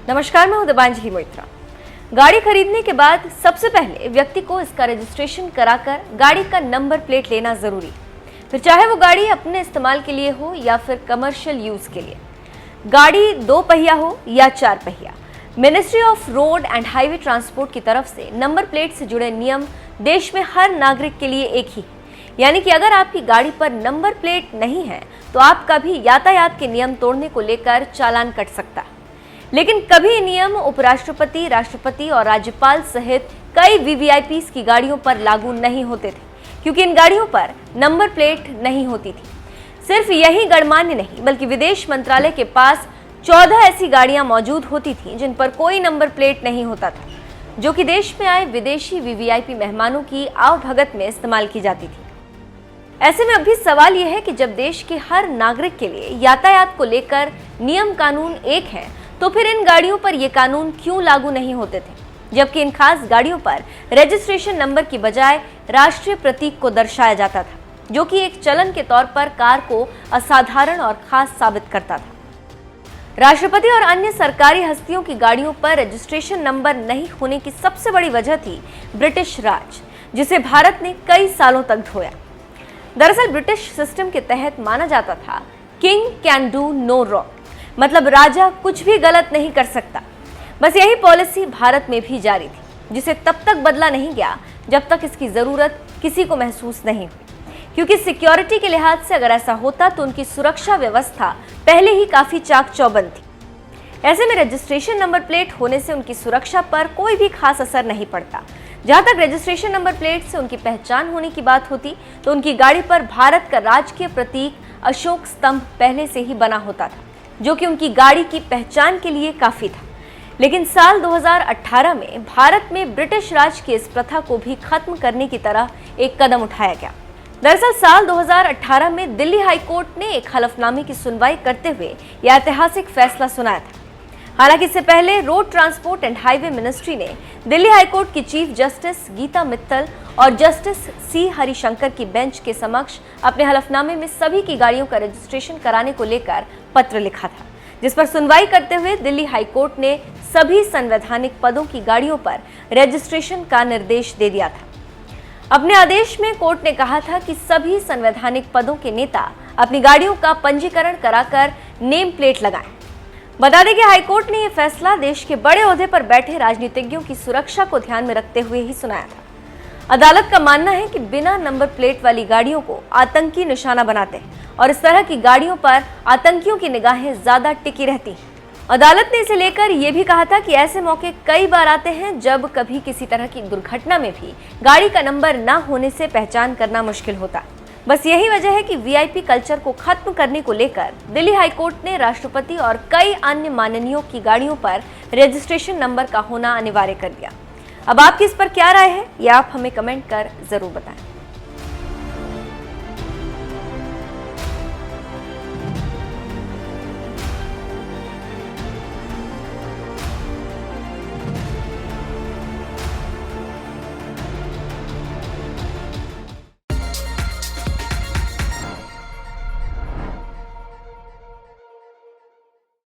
नमस्कार, मैं हूं दिबांजलि मोइत्रा। गाड़ी खरीदने के बाद सबसे पहले व्यक्ति को इसका रजिस्ट्रेशन कराकर गाड़ी का नंबर प्लेट लेना जरूरी, फिर चाहे वो गाड़ी अपने इस्तेमाल के लिए हो या फिर कमर्शियल यूज के लिए। गाड़ी 2 पहिया हो या 4 पहिया, ministry of road and highway transport की तरफ से नंबर प्लेट से जुड़े नियम देश में हर नागरिक के लिए एक ही है। यानी कि अगर आपकी गाड़ी पर नंबर प्लेट नहीं है तो आपका भी यातायात के नियम तोड़ने को लेकर चालान कट सकता है। लेकिन कभी नियम उपराष्ट्रपति, राष्ट्रपति और राज्यपाल सहित कई वीवीआईपी की गाड़ियों पर लागू नहीं होते थे, क्योंकि इन गाड़ियों पर नंबर प्लेट नहीं होती थी। सिर्फ यही गणमान्य नहीं, बल्कि विदेश मंत्रालय के पास 14 ऐसी गाड़ियां मौजूद होती थीं जिन पर कोई नंबर प्लेट नहीं होता था, जो कि देश में आए विदेशी वीवीआईपी मेहमानों की आवभगत में इस्तेमाल की जाती थी। ऐसे में अब भी सवाल यह है कि जब देश के हर नागरिक के लिए यातायात को लेकर नियम कानून एक है, तो फिर इन गाड़ियों पर ये कानून क्यों लागू नहीं होते थे, जबकि इन खास गाड़ियों पर रजिस्ट्रेशन नंबर की बजाय राष्ट्रीय प्रतीक को दर्शाया जाता था, जो कि एक चलन के तौर पर कार को असाधारण और खास साबित करता था। राष्ट्रपति और अन्य सरकारी हस्तियों की गाड़ियों पर रजिस्ट्रेशन नंबर नहीं होने की सबसे बड़ी वजह थी ब्रिटिश राज, जिसे भारत ने कई सालों तक ढोया। दरअसल ब्रिटिश सिस्टम के तहत माना जाता था king can do no wrong, मतलब राजा कुछ भी गलत नहीं कर सकता। बस यही पॉलिसी भारत में भी जारी थी, जिसे तब तक बदला नहीं गया जब तक इसकी जरूरत किसी को महसूस नहीं हुई, क्योंकि सिक्योरिटी के लिहाज से अगर ऐसा होता तो उनकी सुरक्षा व्यवस्था पहले ही काफी चाक चौबंद थी। ऐसे में रजिस्ट्रेशन नंबर प्लेट होने से उनकी सुरक्षा पर कोई भी खास असर नहीं पड़ता। जहां तक रजिस्ट्रेशन नंबर प्लेट से उनकी पहचान होने की बात होती, तो उनकी गाड़ी पर भारत का राजकीय प्रतीक अशोक स्तंभ पहले से ही बना होता था, जो कि उनकी गाड़ी की पहचान के लिए काफी था। लेकिन साल 2018 में भारत में ब्रिटिश राज की इस प्रथा को भी खत्म करने की तरह एक कदम उठाया गया। दरअसल साल 2018 में दिल्ली हाईकोर्ट ने एक हलफनामे की सुनवाई करते हुए यह ऐतिहासिक फैसला सुनाया था। हालांकि इससे पहले road transport and highway ministry ने दिल्ली हाईकोर्ट की चीफ जस्टिस गीता मित्तल और जस्टिस सी हरिशंकर की बेंच के समक्ष अपने हलफनामे में सभी की गाड़ियों का रजिस्ट्रेशन कराने को लेकर पत्र लिखा था, जिस पर सुनवाई करते हुए दिल्ली हाईकोर्ट ने सभी संवैधानिक पदों की गाड़ियों पर रजिस्ट्रेशन का निर्देश दे दिया था। अपने आदेश में कोर्ट ने कहा था कि सभी संवैधानिक पदों के नेता अपनी गाड़ियों का पंजीकरण कराकर नेम प्लेट लगाएं। बता दें कि हाईकोर्ट ने यह फैसला देश के बड़े ओहदे पर बैठे राजनीतिज्ञों की सुरक्षा को ध्यान में रखते हुए ही सुनाया था। अदालत का मानना है कि बिना नंबर प्लेट वाली गाड़ियों को आतंकी निशाना बनाते हैं और इस तरह की गाड़ियों पर आतंकियों की निगाहें ज्यादा टिकी रहती हैं। अदालत ने इसे लेकर यह भी कहा था कि ऐसे मौके कई बार आते हैं जब कभी किसी तरह की दुर्घटना में भी गाड़ी का नंबर न होने से पहचान करना मुश्किल होता है। बस यही वजह है कि वीआईपी कल्चर को खत्म करने को लेकर दिल्ली हाईकोर्ट ने राष्ट्रपति और कई अन्य माननीयों की गाड़ियों पर रजिस्ट्रेशन नंबर का होना अनिवार्य कर दिया। अब आपकी इस पर क्या राय है, ये आप हमें कमेंट कर जरूर बताएं।